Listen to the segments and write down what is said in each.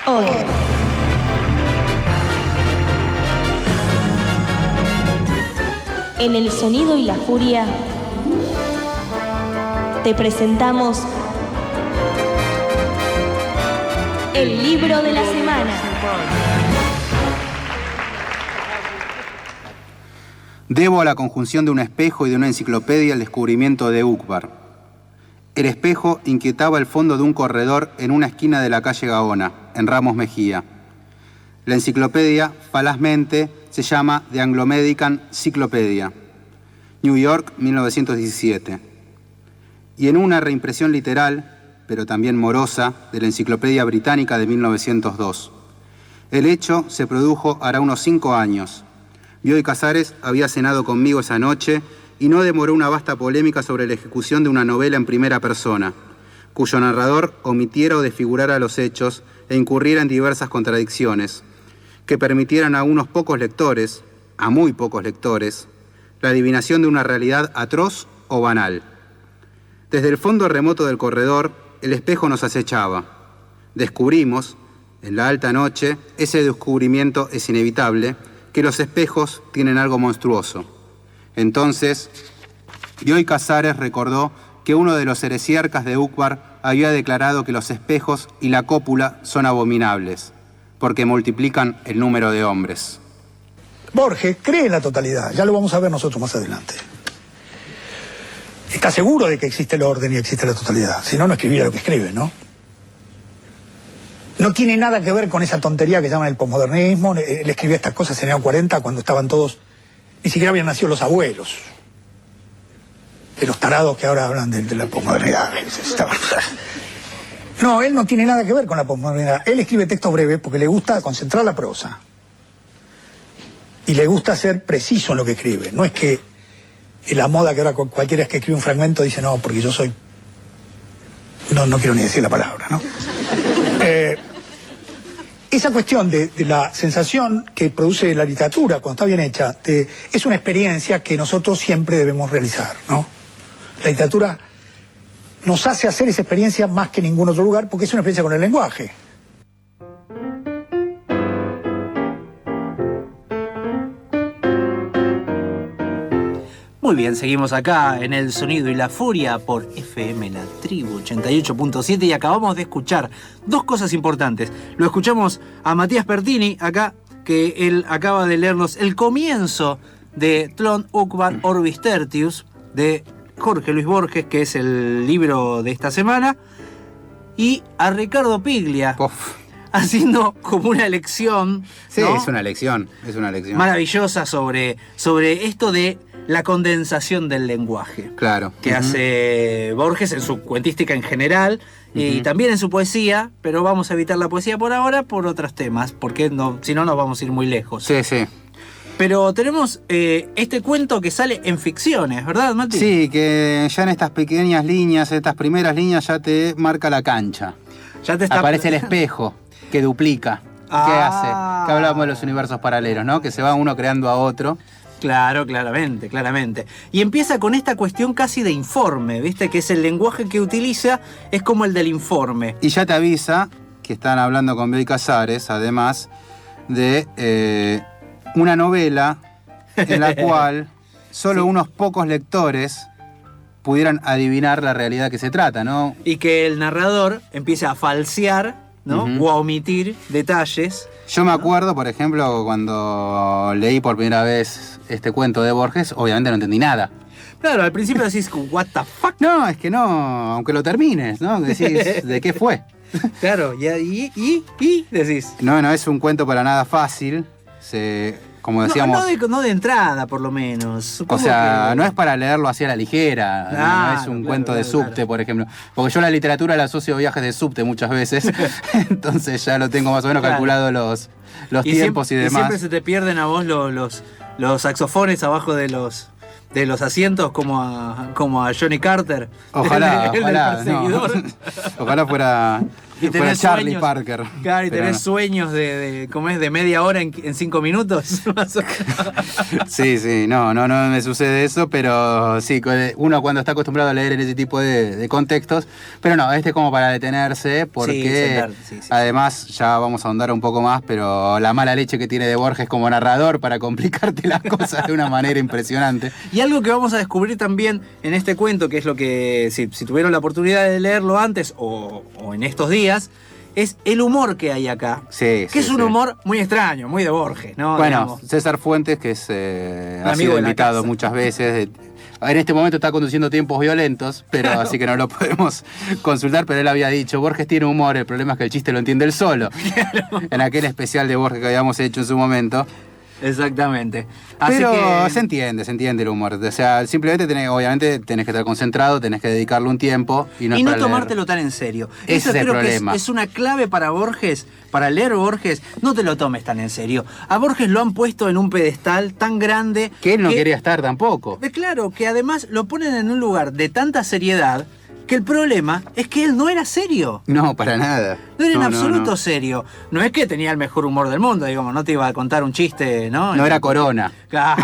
Hoy. En El Sonido y la Furia te presentamos el libro de la semana. Debo a la conjunción de un espejo y de una enciclopedia el descubrimiento de Uqbar. El espejo inquietaba el fondo de un corredor en una esquina de la calle Gaona, en Ramos Mejía. La enciclopedia, falazmente, se llama The Anglo-American Cyclopedia, New York, 1917. Y en una reimpresión literal, pero también morosa, de la Enciclopedia Británica de 1902. El hecho se produjo hará unos 5 años. Bioy Casares había cenado conmigo esa noche y no demoró una vasta polémica sobre la ejecución de una novela en primera persona, cuyo narrador omitiera o desfigurara los hechos e incurriera en diversas contradicciones, que permitieran a unos pocos lectores, a muy pocos lectores, la adivinación de una realidad atroz o banal. Desde el fondo remoto del corredor, el espejo nos acechaba. Descubrimos, en la alta noche, ese descubrimiento es inevitable, que los espejos tienen algo monstruoso. Entonces, Bioy Casares recordó que uno de los heresiarcas de Uqbar había declarado que los espejos y la cópula son abominables, porque multiplican el número de hombres. Borges cree en la totalidad, ya lo vamos a ver nosotros más adelante. Está seguro de que existe el orden y existe la totalidad, si no, no escribiera lo que escribe, ¿no? No tiene nada que ver con esa tontería que llaman el posmodernismo. Él escribía estas cosas en el año 40 cuando estaban todos, ni siquiera habían nacido los abuelos. De los tarados que ahora hablan de la posmodernidad. No, él no tiene nada que ver con la posmodernidad. Él escribe textos breves porque le gusta concentrar la prosa. Y le gusta ser preciso en lo que escribe. No es que la moda que ahora cualquiera que escribe un fragmento dice, no, porque yo soy... No quiero ni decir la palabra, ¿no? Esa cuestión de la sensación que produce la literatura cuando está bien hecha, es una experiencia que nosotros siempre debemos realizar, ¿no? La literatura nos hace hacer esa experiencia más que en ningún otro lugar porque es una experiencia con el lenguaje. Muy bien, seguimos acá en El Sonido y la Furia por FM La Tribu 88.7 y acabamos de escuchar dos cosas importantes. Lo escuchamos a Matías Pertini acá, que él acaba de leernos el comienzo de Tlön Uqbar Orbis Tertius de Jorge Luis Borges, que es el libro de esta semana, y a Ricardo Piglia haciendo como una lección. Sí, ¿no? es una lección Maravillosa sobre esto de la condensación del lenguaje. Claro. Que hace Borges en su cuentística en general y también en su poesía, pero vamos a evitar la poesía por ahora por otros temas, porque si no nos vamos a ir muy lejos. Sí, sí. Pero tenemos este cuento que sale en ficciones, ¿verdad, Mati? Sí, que ya en estas pequeñas líneas, estas primeras líneas ya te marca la cancha. Ya te está... Aparece el espejo que duplica. ¿Qué hace? Que hablábamos de los universos paralelos, ¿no? Que se va uno creando a otro. Claro, claramente. Y empieza con esta cuestión casi de informe, ¿viste? Que es el lenguaje que utiliza, es como el del informe. Y ya te avisa que están hablando con Bioy Casares, además de una novela en la cual solo unos pocos lectores pudieran adivinar la realidad que se trata, ¿no? Y que el narrador empieza a falsear, ¿no? O a omitir detalles. Yo me acuerdo, por ejemplo, cuando leí por primera vez este cuento de Borges, obviamente no entendí nada. Claro, al principio decís, what the fuck. No, es que no, aunque lo termines, ¿no? Decís, ¿de qué fue? Claro, y decís. No, es un cuento para nada fácil. Como decíamos... No de entrada, por lo menos. Supongo no es para leerlo así a la ligera. Claro, no es un cuento de subte, por ejemplo. Porque yo la literatura la asocio a viajes de subte muchas veces. Entonces ya lo tengo más o menos calculado los tiempos y demás. Y siempre se te pierden a vos los saxofones abajo de los asientos como a Johnny Carter. Ojalá, el ojalá. perseguidor. No. Ojalá Y Fuera tenés Charlie sueños, Parker. claro, y Pero tenés no. sueños ¿cómo es? De media hora en 5 minutos. Sí, no me sucede eso, pero sí, uno cuando está acostumbrado a leer en ese tipo de contextos, pero no, este es como para detenerse, porque sentarte, sí. además ya vamos a ahondar un poco más, pero la mala leche que tiene de Borges como narrador para complicarte las cosas de una manera impresionante. Y algo que vamos a descubrir también en este cuento, que es lo que, si tuvieron la oportunidad de leerlo antes o en estos días, es el humor que hay acá. Sí, que es un humor muy extraño, muy de Borges, ¿no? Bueno, Digamos. César Fuentes, que es, ha amigo sido de la invitado casa. muchas veces. En este momento está conduciendo Tiempos Violentos, pero Claro. así que no lo podemos consultar, pero él había dicho, Borges tiene humor, el problema es que el chiste lo entiende él solo. Claro. En aquel especial de Borges que habíamos hecho en su momento. Exactamente. Así Pero que se entiende el humor. O sea, simplemente obviamente tenés que estar concentrado, tenés que dedicarle un tiempo y no, y no para leer. tomártelo tan en serio. Ese Eso es el creo que problema. es una clave para Borges, para leer Borges, no te lo tomes tan en serio. A Borges lo han puesto en un pedestal tan grande Que él no quería estar tampoco. Claro, que además lo ponen en un lugar de tanta seriedad que el problema es que él no era serio. No, para nada. No era en No, absoluto no. serio. No es que tenía el mejor humor del mundo, digamos, no te iba a contar un chiste, ¿no? No era Corona. Claro,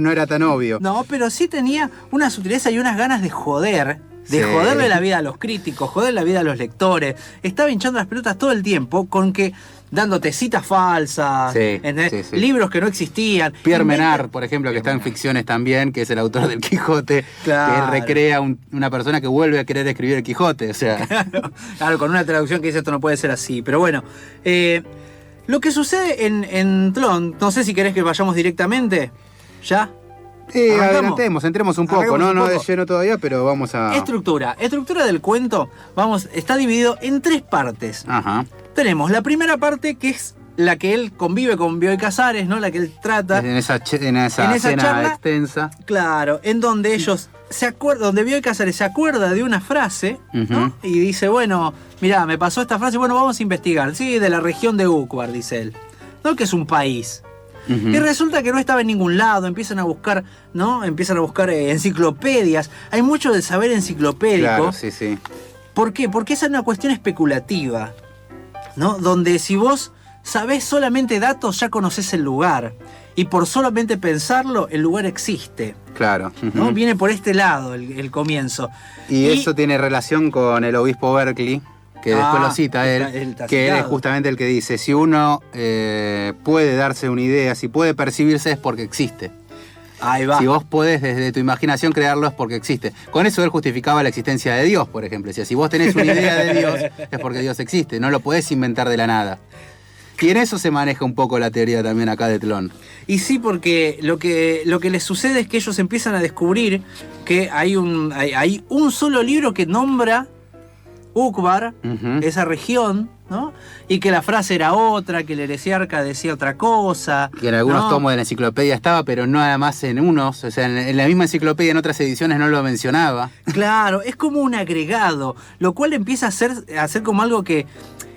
No era tan obvio. No, pero sí tenía una sutileza y unas ganas de joder. De Sí. joderle la vida a los críticos, joderle la vida a los lectores. Estaba hinchando las pelotas todo el tiempo con que dándote citas falsas, Sí, ¿entendés? sí. Libros que no existían. Pierre Inventa- Menard, por ejemplo, que está en Ficciones también, que es el autor del Quijote, Claro. que él recrea una persona que vuelve a querer escribir el Quijote. O sea, Claro, con una traducción que dice esto no puede ser así. Pero bueno, lo que sucede en Tlön, no sé si querés que vayamos directamente. ¿Ya? ¿Arrancamos? adelantemos, entremos un poco, Arranquemos no un de poco. lleno todavía, pero vamos a... Estructura del cuento, está dividido en 3 partes. Ajá. Tenemos la primera parte, que es la que él convive con Bioy Casares, ¿no? La que él trata. En esa En esa cena charla- extensa. Claro, en donde ellos se acuerdan, donde Bioy Casares se acuerda de una frase, ¿no? Ujú. Y dice, bueno, mirá, me pasó esta frase, bueno, vamos a investigar. Sí, de la región de Ukbar, dice él. ¿No? Que es un país. Ujú. Y resulta que no estaba en ningún lado, empiezan a buscar, ¿no? Empiezan a buscar enciclopedias. Hay mucho del saber enciclopédico. Claro, sí. ¿Por qué? Porque esa es una cuestión especulativa, ¿no? Donde si vos sabés solamente datos, ya conocés el lugar. Y por solamente pensarlo, el lugar existe, Claro. ¿no? Ujú. Viene por este lado el comienzo. Y eso tiene relación con el obispo Berkeley, que después lo cita él, está que él es citado. justamente el que dice, si uno puede darse una idea, si puede percibirse es porque existe. Ahí va. Si vos podés desde tu imaginación crearlo es porque existe. Con eso él justificaba la existencia de Dios, por ejemplo. Decía, si vos tenés una idea de Dios es porque Dios existe, no lo podés inventar de la nada. Y en eso se maneja un poco la teoría también acá de Tlön. Y sí, porque lo que les sucede es que ellos empiezan a descubrir que hay un solo libro que nombra Ukbar, Ujú. esa región, ¿no? Y que la frase era otra, que el heresiarca decía otra cosa. Que en algunos ¿no? tomos de la enciclopedia estaba, pero no además en unos. O sea, en la misma enciclopedia, en otras ediciones no lo mencionaba. Claro, es como un agregado, lo cual empieza a ser como algo que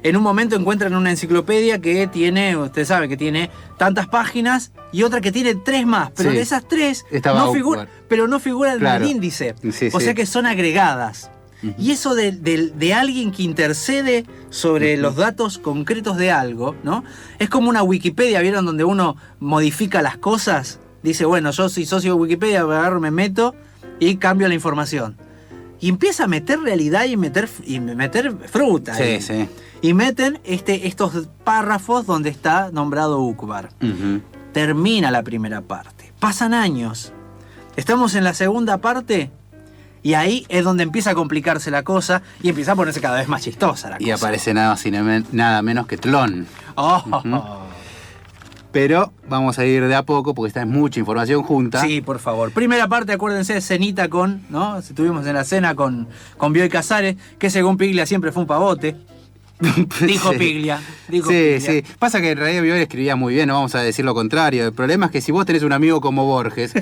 en un momento encuentran una enciclopedia que tiene, usted sabe, que tiene tantas páginas y otra que tiene 3 más, pero Sí. de esas 3 Estaba no, Ukbar. no figuran Claro. en el índice. Sí, O sí. sea que son agregadas. Ujú. Y eso de alguien que intercede sobre los datos concretos de algo, ¿no? Es como una Wikipedia, ¿vieron? Donde uno modifica las cosas. Dice, bueno, yo soy socio de Wikipedia, agarro, me meto y cambio la información. Y empieza a meter realidad y meter fruta. ahí. Sí. Y meten estos párrafos donde está nombrado Ukbar. Ujú. Termina la primera parte. Pasan años. Estamos en la segunda parte y ahí es donde empieza a complicarse la cosa y empieza a ponerse cada vez más chistosa la cosa. Y aparece nada menos que Tlön. Oh, Ujú. Pero vamos a ir de a poco porque esta es mucha información junta. Sí, por favor. Primera parte, acuérdense, cenita ¿no? Estuvimos en la cena con Bioy Casares, que según Piglia siempre fue un pavote. Dijo Sí. Piglia. Sí. Pasa que en realidad Bioy escribía muy bien, no vamos a decir lo contrario. El problema es que si vos tenés un amigo como Borges,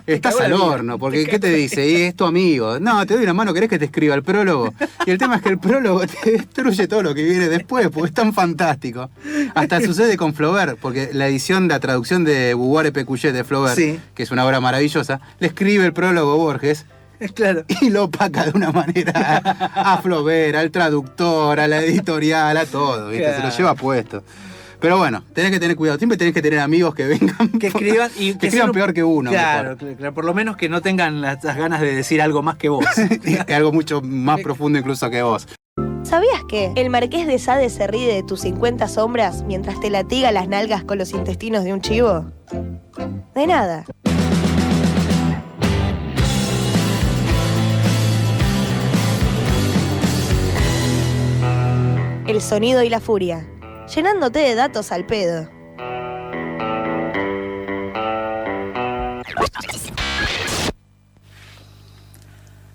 estás cagó la al vida. horno, porque ¿qué te dice? Y es tu amigo. No, te doy una mano, ¿querés que te escriba el prólogo? Y el tema es que el prólogo te destruye todo lo que viene después, porque es tan fantástico. Hasta sucede con Flaubert, porque la traducción de Beauvoir et Pécuchet de Flaubert, Sí. que es una obra maravillosa, le escribe el prólogo Borges. Claro. Y lo opaca de una manera a Flaubert, al traductor, a la editorial, a todo, ¿viste? Claro. Se lo lleva puesto. Pero bueno, tenés que tener cuidado. Siempre tenés que tener amigos que vengan. Que escriban y que escriban peor que uno. Claro, mejor. claro, por lo menos que no tengan las ganas de decir algo más que vos. Es algo mucho más profundo incluso que vos. ¿Sabías que el Marqués de Sade se ríe de tus 50 sombras mientras te latiga las nalgas con los intestinos de un chivo? De nada. El sonido y la furia, llenándote de datos al pedo.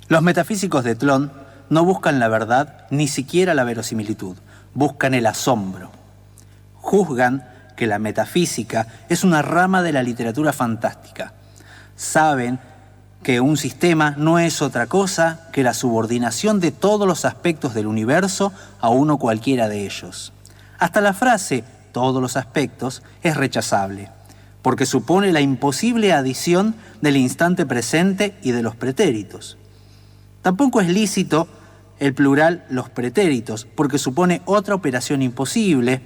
Los metafísicos de Tlön no buscan la verdad, ni siquiera la verosimilitud, buscan el asombro. Juzgan que la metafísica es una rama de la literatura fantástica. Saben que un sistema no es otra cosa que la subordinación de todos los aspectos del universo a uno cualquiera de ellos. Hasta la frase todos los aspectos es rechazable, porque supone la imposible adición del instante presente y de los pretéritos. Tampoco es lícito el plural los pretéritos, porque supone otra operación imposible.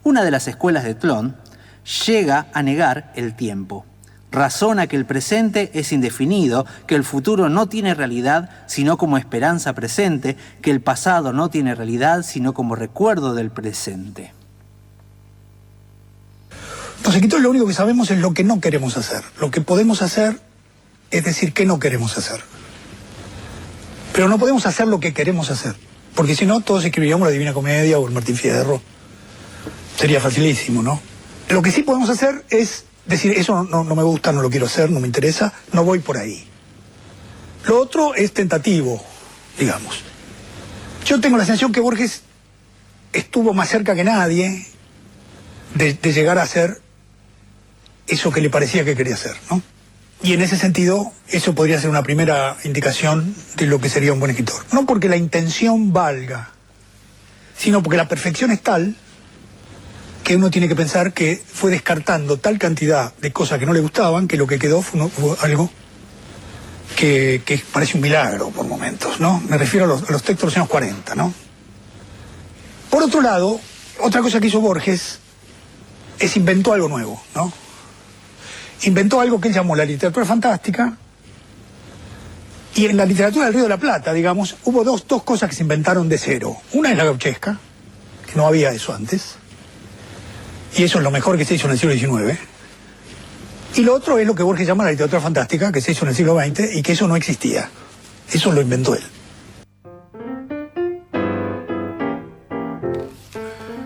Una de las escuelas de Tlön llega a negar el tiempo. Razona que el presente es indefinido, que el futuro no tiene realidad sino como esperanza presente, que el pasado no tiene realidad sino como recuerdo del presente. Los escritores lo único que sabemos es lo que no queremos hacer. Lo que podemos hacer es decir qué no queremos hacer. Pero no podemos hacer lo que queremos hacer, porque si no todos escribiríamos la Divina Comedia o el Martín Fierro. Sería facilísimo, ¿no? Lo que sí podemos hacer es decir, eso no me gusta, no lo quiero hacer, no me interesa, no voy por ahí. Lo otro es tentativo, digamos. Yo tengo la sensación que Borges estuvo más cerca que nadie de llegar a hacer eso que le parecía que quería hacer, ¿no? Y en ese sentido, eso podría ser una primera indicación de lo que sería un buen escritor. No porque la intención valga, sino porque la perfección es tal que uno tiene que pensar que fue descartando tal cantidad de cosas que no le gustaban, que lo que quedó fue algo que parece un milagro por momentos, ¿no? Me refiero a los textos de los años 40, ¿no? Por otro lado, otra cosa que hizo Borges es inventó algo nuevo, ¿no? Inventó algo que él llamó la literatura fantástica, y en la literatura del Río de la Plata, digamos, hubo dos cosas que se inventaron de cero. Una es la gauchesca, que no había eso antes, y eso es lo mejor que se hizo en el siglo XIX. Y lo otro es lo que Borges llama la literatura fantástica, que se hizo en el siglo XX, y que eso no existía. Eso lo inventó él.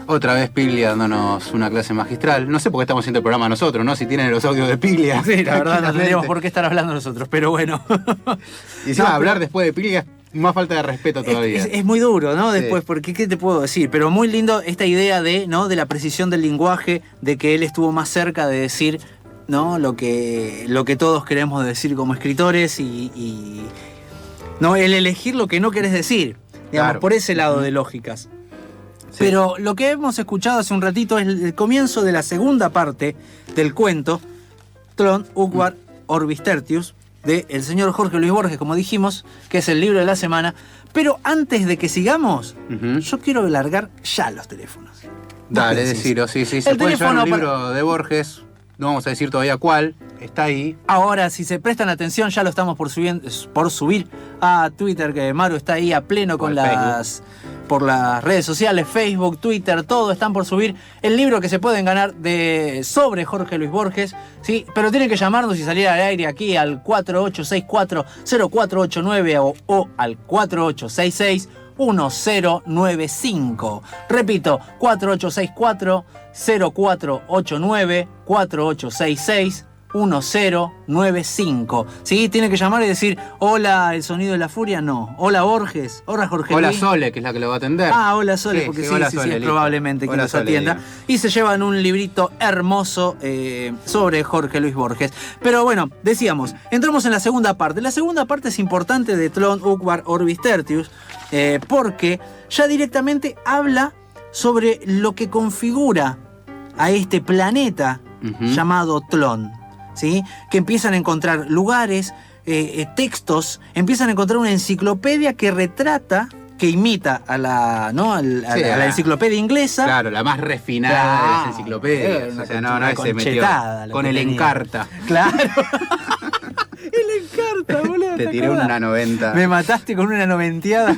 Otra vez Piglia dándonos una clase magistral. No sé por qué estamos haciendo el programa nosotros, ¿no? Si tienen los audios de Piglia. Sí, la verdad no tendríamos por qué estar hablando nosotros, pero bueno. Y encima hablar después de Piglia es más falta de respeto todavía. Es muy duro, ¿no? Sí. Después, porque ¿qué te puedo decir? Pero muy lindo esta idea de, ¿no? De la precisión del lenguaje, de que él estuvo más cerca de decir, ¿no? Lo que todos queremos decir como escritores y no, el elegir lo que no querés decir, digamos, Claro. por ese lado de lógicas. Sí. Pero lo que hemos escuchado hace un ratito es el comienzo de la segunda parte del cuento, Tlön, Uqbar, Orbis Tertius, del señor Jorge Luis Borges, como dijimos, que es el libro de la semana. Pero antes de que sigamos, yo quiero largar ya los teléfonos. Dale, ¿Vos qué decís? decilo, sí. Se El puede llevar un teléfono libro de Borges, no vamos a decir todavía cuál, está ahí. Ahora, si se prestan atención, ya lo estamos por subir a Twitter, que Maru está ahí a pleno con por las redes sociales, Facebook, Twitter, todo están por subir el libro que se pueden ganar sobre Jorge Luis Borges, ¿sí? Pero tienen que llamarnos y salir al aire aquí al 4864-0489 o al 4866-1095. Repito, 4864-0489, 4866-1095. ¿Sí? Tiene que llamar y decir, hola, el sonido de la furia, no. Hola, Borges. Hola, Jorge Hola Luis. Sole, que es la que lo va a atender. Ah, hola Sole, Sí, porque sí, sí, hola, sí, Sole, es listo. probablemente que Hola, nos Sole, atienda. diga. Y se llevan un librito hermoso sobre Jorge Luis Borges. Pero bueno, decíamos, entramos en la segunda parte. La segunda parte es importante de Tlön, Uqbar, Orbis Tertius, porque ya directamente habla sobre lo que configura a este planeta llamado Tlön, ¿sí? Que empiezan a encontrar lugares textos, empiezan a encontrar una enciclopedia que retrata, que imita a la, ¿no? a la enciclopedia inglesa. Claro, la más refinada de las enciclopedias. O sea, no se metió con el Encarta. Claro. El Encarta, boludo. Te tiré una 90. Me mataste con una noventeada.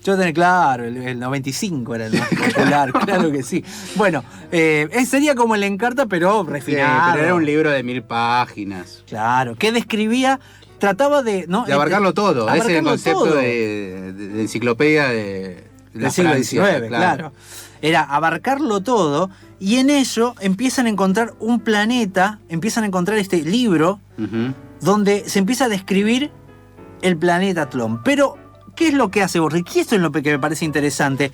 Yo tenía, claro, el 95 era el más popular, claro que sí. Bueno, sería como el Encarta, pero refinado. Sí, pero era un libro de 1000 páginas. Claro, que describía, trataba de... ¿no? De abarcarlo todo. Ese es el concepto todo. de enciclopedia del siglo XIX, claro. Era abarcarlo todo, y en ello empiezan a encontrar un planeta, empiezan a encontrar este libro, donde se empieza a describir el planeta Tlön. Pero, ¿qué es lo que hace Borges? Y esto es lo que me parece interesante.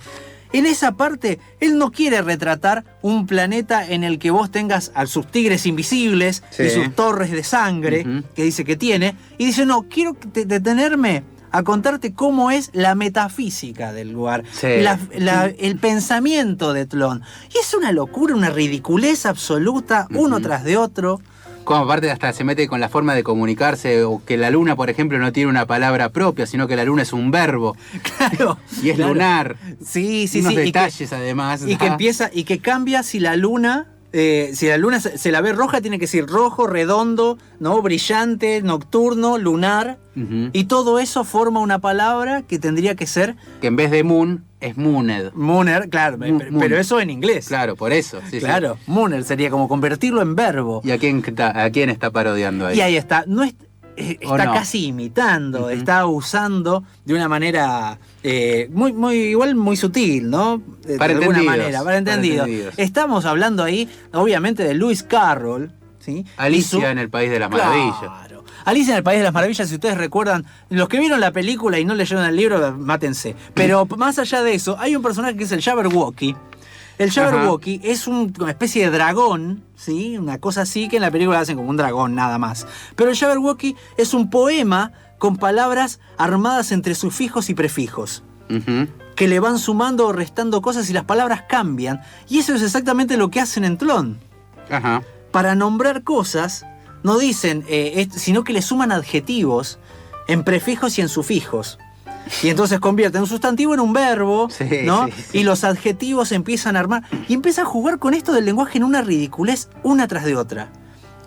En esa parte, él no quiere retratar un planeta en el que vos tengas a sus tigres invisibles y sus torres de sangre, que dice que tiene, y dice, no, quiero detenerme a contarte cómo es la metafísica del lugar, el pensamiento de Tlön. Y es una locura, una ridiculez absoluta, uno tras de otro. Como aparte hasta se mete con la forma de comunicarse, o que la luna, por ejemplo, no tiene una palabra propia, sino que la luna es un verbo. Claro. Y es lunar. Sí. Unos detalles además. Y que empieza, y que cambia si la luna... si la luna se la ve roja, tiene que ser rojo, redondo, ¿no? Brillante, nocturno, lunar. Y todo eso forma una palabra que tendría que ser... Que en vez de moon, es mooned. Mooner, claro, pero eso en inglés. Claro, por eso. Sí, claro, sí. Mooner sería como convertirlo en verbo. ¿Y a quién está parodiando ahí? Y ahí está. Está casi imitando, está usando de una manera muy sutil, ¿no? Para alguna manera, para entendidos. Estamos hablando ahí, obviamente, de Lewis Carroll, ¿sí? Alicia en el País de las Maravillas. Claro. Alicia en el País de las Maravillas, si ustedes recuerdan, los que vieron la película y no leyeron el libro, mátense. Pero más allá de eso, hay un personaje que es el Jabberwocky. El Jabberwocky es una especie de dragón, ¿sí? Una cosa así, que en la película hacen como un dragón, nada más. Pero el Jabberwocky es un poema con palabras armadas entre sufijos y prefijos, que le van sumando o restando cosas y las palabras cambian. Y eso es exactamente lo que hacen en Tlön. Para nombrar cosas, no dicen, sino que le suman adjetivos en prefijos y en sufijos. Y entonces convierten un sustantivo en un verbo, ¿no? Sí. Y los adjetivos empiezan a armar. Y empieza a jugar con esto del lenguaje en una ridiculez, una tras de otra.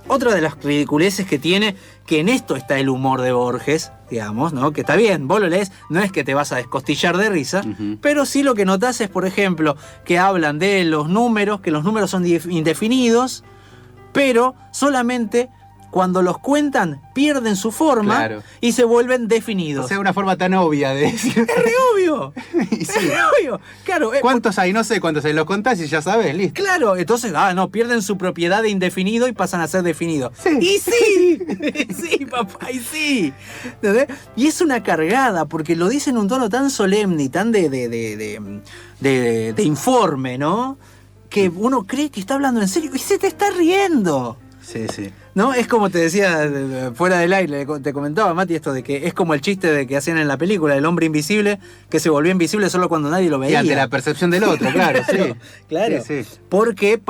Otra de las ridiculeces que tiene, que en esto está el humor de Borges, digamos, ¿no? Que está bien, vos lo lees, no es que te vas a descostillar de risa, pero sí lo que notás es, por ejemplo, que hablan de los números, que los números son indefinidos, pero solamente... Cuando los cuentan, pierden su forma y se vuelven definidos. O sea, una forma tan obvia de decir. ¡Es re obvio! Es re obvio. Claro, ¿cuántos hay? No sé cuántos hay. Los contás y ya sabes, listo. Claro, entonces, pierden su propiedad de indefinido y pasan a ser definidos. Sí. ¡Y sí! Sí, papá, y sí. ¿Entendés? Y es una cargada, porque lo dice en un tono tan solemne y tan de informe, ¿no? Que uno cree que está hablando en serio y se te está riendo. Sí. ¿No? Es como te decía fuera del aire, te comentaba, Mati, esto de que es como el chiste de que hacían en la película, el hombre invisible, que se volvió invisible solo cuando nadie lo veía. Y ante la percepción del otro, claro. Sí. Porque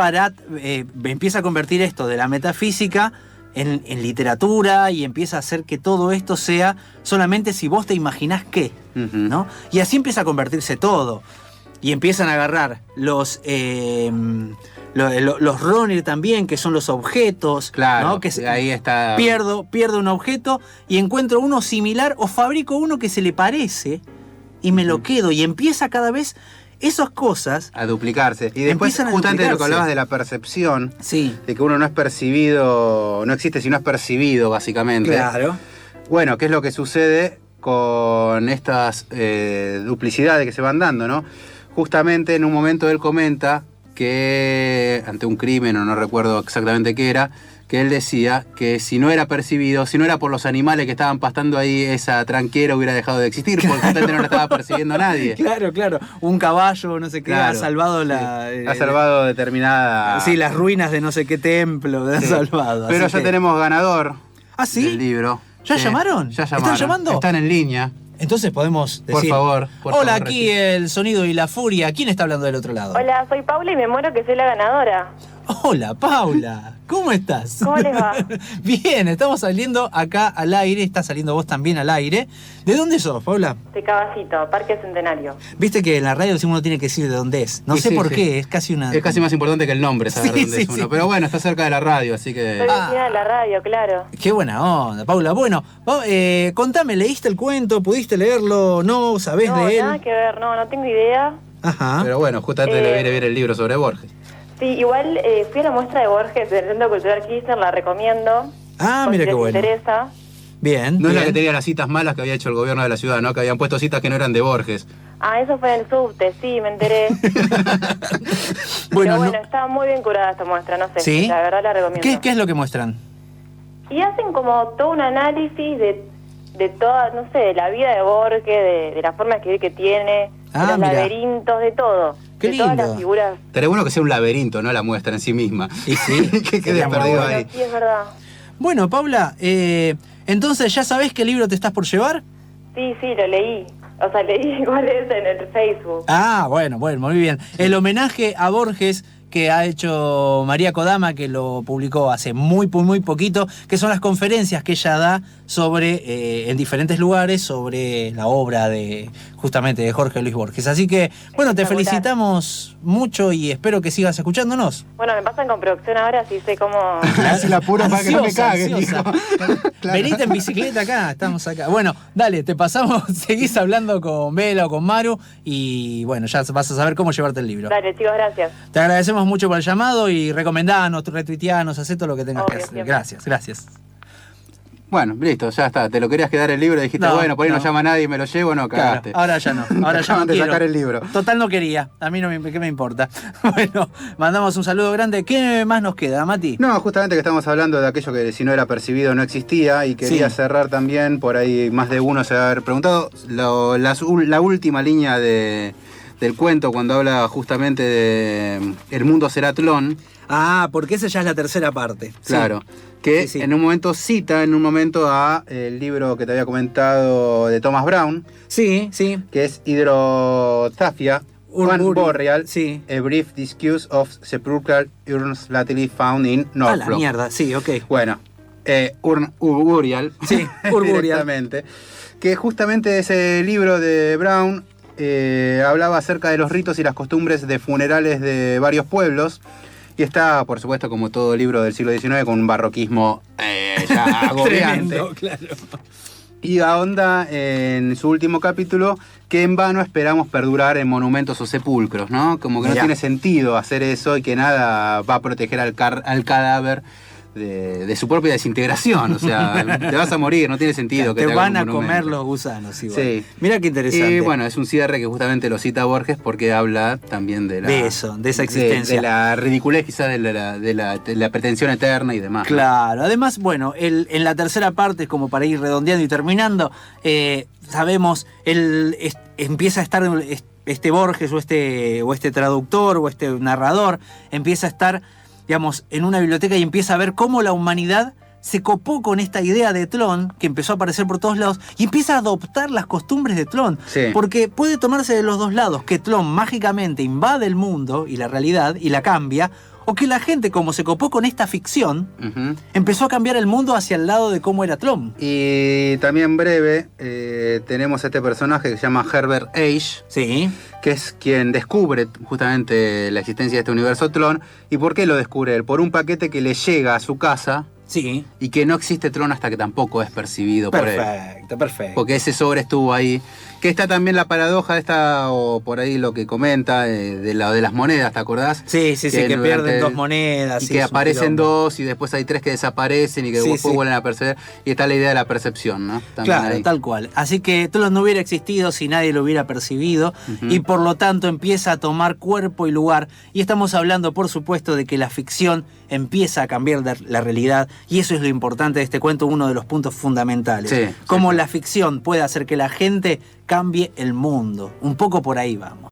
empieza a convertir esto de la metafísica en literatura y empieza a hacer que todo esto sea solamente si vos te imaginás qué, ¿no? Y así empieza a convertirse todo. Y empiezan a agarrar los Ronir también, que son los objetos. Claro, ¿no? Que ahí está. Pierdo un objeto y encuentro uno similar o fabrico uno que se le parece y me lo quedo. Y empieza cada vez esas cosas a duplicarse. Y después, justamente de lo que hablabas de la percepción, de que uno no es percibido, no existe si no es percibido, básicamente. Claro. Bueno, ¿qué es lo que sucede con estas duplicidades que se van dando, no? Justamente en un momento él comenta que ante un crimen, o no recuerdo exactamente qué era, que él decía que si no era percibido, si no era por los animales que estaban pastando ahí, esa tranquera hubiera dejado de existir, porque justamente no la estaba percibiendo nadie. Claro. Un caballo, no sé qué, ha salvado ha salvado determinada... Sí, las ruinas de no sé qué templo, ha salvado. Pero ya tenemos ganador del libro. ¿Ya llamaron? Ya llamaron. ¿Están llamando? Están en línea. Entonces podemos decir... Por favor. Hola, aquí el sonido y la furia. ¿Quién está hablando del otro lado? Hola, soy Paula y me muero que soy la ganadora. Hola, Paula. ¿Cómo estás? ¿Cómo les va? Bien, estamos saliendo acá al aire. Está saliendo vos también al aire. ¿De dónde sos, Paula? De Caballito, Parque Centenario. Viste que en la radio uno tiene que decir de dónde es. No sé por qué, es casi una... Es casi más importante que el nombre saber dónde es uno. Pero bueno, está cerca de la radio, así que... Soy vecina de la radio, claro. Qué buena onda, Paula. Bueno, contame, ¿leíste el cuento? ¿Pudiste leerlo? ¿No? ¿Sabés de él? No, nada que ver, no tengo idea. Ajá. Pero bueno, justamente le viene bien el libro sobre Borges. Sí, igual fui a la muestra de Borges del Centro Cultural Kirchner, la recomiendo. Ah, por mira si qué les bueno. interesa. Bien, No es la bien. que tenía las citas malas que había hecho el gobierno de la ciudad, ¿no? Que habían puesto citas que no eran de Borges. Ah, eso fue en el subte, sí, me enteré. Bueno, Pero bueno, no- está muy bien curada esta muestra, no sé. ¿Sí? La verdad la recomiendo. ¿Qué es lo que muestran? Y hacen como todo un análisis de toda, no sé, de la vida de Borges, de la forma de escribir que tiene, Ah, de los mira. laberintos, de todo. Qué de todas lindo. las figuras. Estaría bueno que sea un laberinto, no la muestra en sí misma. Y sí. que quede Sería muy perdido Bueno, ahí. sí, es verdad. Bueno, Paula, entonces, ¿ya sabés qué libro te estás por llevar? Sí, lo leí. O sea, leí cuál es en el Facebook. Ah, bueno, muy bien. El homenaje a Borges que ha hecho María Kodama, que lo publicó hace muy poquito, que son las conferencias que ella da sobre, en diferentes lugares, sobre la obra de justamente de Jorge Luis Borges. Así que, bueno, te Espectacular. felicitamos mucho y espero que sigas escuchándonos. Bueno, me pasan con producción ahora, sí sé cómo... Si la apuro para que no me Ansiosa, cague, ansiosa. Claro. Venite en bicicleta acá, estamos acá. Bueno, dale, te pasamos, seguís hablando con Vela o con Maru y bueno, ya vas a saber cómo llevarte el libro. Dale, chicos, gracias. Te agradecemos mucho por el llamado y recomendanos, retuiteanos, hacé todo lo que tengas Obvio, que hacer. siempre. Gracias. Bueno, listo, ya está. Te lo querías quedar el libro y dijiste, No, bueno, por ahí no no. llama nadie y me lo llevo, no, Claro, cagaste. ahora ya no, ahora ya no Acaban de quiero. sacar el libro. Total no quería, a mí no me, ¿qué me importa? Bueno, mandamos un saludo grande. ¿Qué más nos queda, Mati? No, justamente que estamos hablando de aquello que si no era percibido no existía y quería Sí. cerrar también, por ahí más de uno se va a haber preguntado, la última línea del cuento cuando habla justamente de el mundo será Tlón, Ah, porque esa ya es la tercera parte. Sí. claro, que Sí. en un momento cita a el libro que te había comentado de Thomas Brown, Sí. que es Hydrothaphia, One Boreal, Sí. A Brief Discourse of Sepulchral Urns Lately Found in A la Norfolk. mierda, sí, ok. Bueno, Urburial. Sí, Urburial. Directamente. Que justamente ese libro de Brown hablaba acerca de los ritos y las costumbres de funerales de varios pueblos. Y está, por supuesto, como todo libro del siglo XIX, con un barroquismo ya agobiante. Tremendo, claro. Y ahonda en su último capítulo que en vano esperamos perdurar en monumentos o sepulcros, ¿no? Como que no Mirá. tiene sentido hacer eso y que nada va a proteger al cadáver de su propia desintegración. O sea, te vas a morir, no tiene sentido que Te hagan van un a monumento. comer los gusanos igual. Sí. Mira qué interesante. Y bueno, es un cierre que justamente lo cita Borges porque habla también de De eso, de esa existencia. De la ridiculez quizás de la pretensión eterna y demás. ¿no? Claro, además, bueno, en la tercera parte, como para ir redondeando y terminando, sabemos, empieza a estar este Borges o este traductor o este narrador, empieza a estar, digamos, en una biblioteca y empieza a ver cómo la humanidad se copó con esta idea de Tlón, que empezó a aparecer por todos lados, y empieza a adoptar las costumbres de Tlón. Sí. Porque puede tomarse de los dos lados, que Tlón mágicamente invade el mundo y la realidad y la cambia, o que la gente, como se copó con esta ficción, Ujú. empezó a cambiar el mundo hacia el lado de cómo era Tlón. Y también breve, tenemos a este personaje que se llama Herbert Age, Sí. que es quien descubre justamente la existencia de este universo Tlón. ¿Y por qué lo descubre él? Por un paquete que le llega a su casa Sí. y que no existe Tlón hasta que tampoco es percibido por él. Perfecto. Porque ese sobre estuvo ahí. Que está también la paradoja esta, o por ahí lo que comenta, de las monedas, ¿te acordás? Sí, que durante- pierden dos monedas. Y sí, que es un aparecen quilombo. dos y después hay tres que desaparecen y que Sí, después sí. vuelven a percibir. Y está la idea de la percepción, ¿no? También Claro, ahí. tal cual. Así que Tlón no hubiera existido si nadie lo hubiera percibido Ujú. y por lo tanto empieza a tomar cuerpo y lugar. Y estamos hablando, por supuesto, de que la ficción empieza a cambiar la realidad y eso es lo importante de este cuento, uno de los puntos fundamentales. Sí, Cómo sí. la ficción puede hacer que la gente cambie el mundo. Un poco por ahí vamos.